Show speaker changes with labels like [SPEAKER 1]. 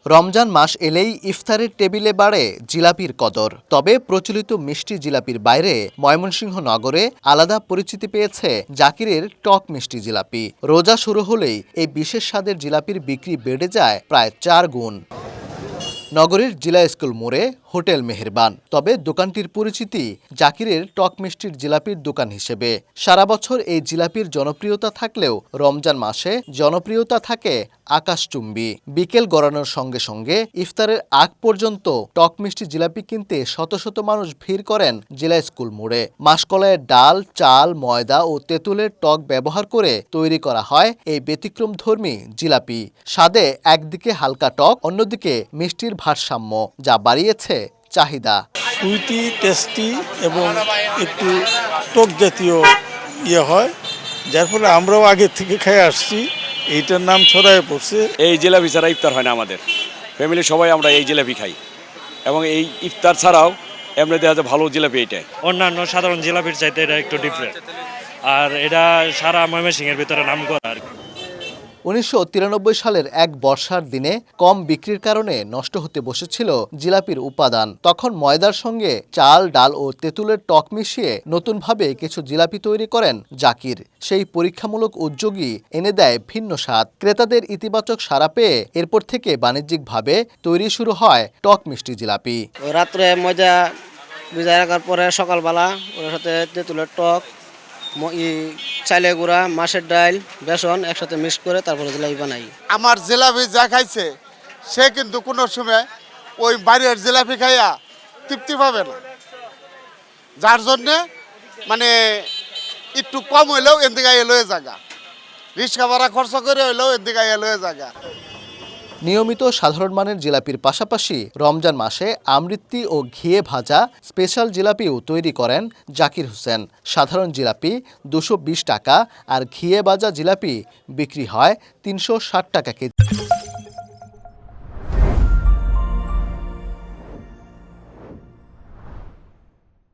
[SPEAKER 1] রমজান মাস এলেই ইফতারের টেবিলে বাড়ে জিলাপির কদর। তবে প্রচলিত মিষ্টি জিলাপির বাইরে ময়মনসিংহ নগরে আলাদা পরিচিতি পেয়েছে জাকিরের টক মিষ্টি জিলাপি। রোজা শুরু হলেই এই বিশেষ স্বাদের জিলাপির বিক্রি বেড়ে যায় প্রায় 4 গুণ। নগরীর জিলা স্কুল মোড়ে হোটেল মেহেরবান। তবে দোকানটির পরিচিতি জাকিরের টক মিষ্টির জিলাপির দোকান হিসেবে। সারা বছর এই জিলাপির জনপ্রিয়তা থাকলেও রমজান মাসে জনপ্রিয়তা থাকে আকাশচুম্বী। বিকেল গড়ানোর সঙ্গে সঙ্গে ইফতারের আগ পর্যন্ত টক মিষ্টি জিলাপি কিনতে শত শত মানুষ ভিড় করেন জিলা স্কুল মোড়ে। মাসকলাইয়ের ডাল, চাল, ময়দা ও তেঁতুলের টক ব্যবহার করে তৈরি করা হয় এই ব্যতিক্রমধর্মী জিলাপি। স্বাদে একদিকে হালকা টক, অন্যদিকে মিষ্টির ভারসাম্য, যা বাড়িয়েছে চাহিদা।
[SPEAKER 2] সুইটি, টেস্টি এবং একটু টক জাতীয় হয়, যার ফলে আমরাও আগে থেকে খেয়ে আসছি। এইটার নাম ছড়ায় পড়ছে।
[SPEAKER 3] এই জিলাপি ছাড়া ইফতার হয় না আমাদের ফ্যামিলি, সবাই আমরা এই জিলাপি খাই এবং এই ইফতার ছাড়াও এমনি দেখা যায় ভালো জিলাপি এইটাই।
[SPEAKER 4] অন্যান্য সাধারণ জিলাপির চাইতে এটা একটু ডিফারেন্ট, আর এটা সারা ময়মনসিংহের ভিতরে নাম করা আর কি।
[SPEAKER 1] 1993 সালের এক বর্ষার দিনে কম বিক্রির কারণে নষ্ট হতে বসেছিল জিলাপির উপাদান। তখন ময়দার সঙ্গে চাল, ডাল ও তেঁতুলের টক মিশিয়ে নতুনভাবে কিছু জিলাপি তৈরি করেন জাকির। সেই পরীক্ষামূলক উদ্যোগই এনে দেয় ভিন্ন স্বাদ। ক্রেতাদের ইতিবাচক সাড়া পেয়ে এরপর থেকে বাণিজ্যিকভাবে তৈরি শুরু হয় টক মিষ্টি জিলাপি।
[SPEAKER 5] রাত্রে ময়দা ভিজায় রাখার পরে সকালবেলা ওর সাথে তেঁতুলের টক, চালের গুঁড়া, মাছের ডাল, বেসন একসাথে মিক্স করে তারপরে জিলাপি বানাই।
[SPEAKER 6] আমার জিলাপি যা খাইছে সে কিন্তু কোনো সময় ওই বাইরের জিলাপি খাইয়া তৃপ্তি পাবে না, যার জন্যে মানে একটু কম হইলেও এদিকে লয়ে জায়গা, রিক্সা ভাড়া খরচ করে হইলেও এদিকে লয়ে জায়গা।
[SPEAKER 1] নিয়মিত সাধারণ মানের জিলাপির পাশাপাশি রমজান মাসে আমৃত্তি ও ঘিয়ে ভাজা স্পেশাল জিলাপিও তৈরি করেন জাকির হোসেন। সাধারণ জিলাপি 220 টাকা আর ঘিয়ে ভাজা জিলাপি বিক্রি হয় 360 টাকা কেজি।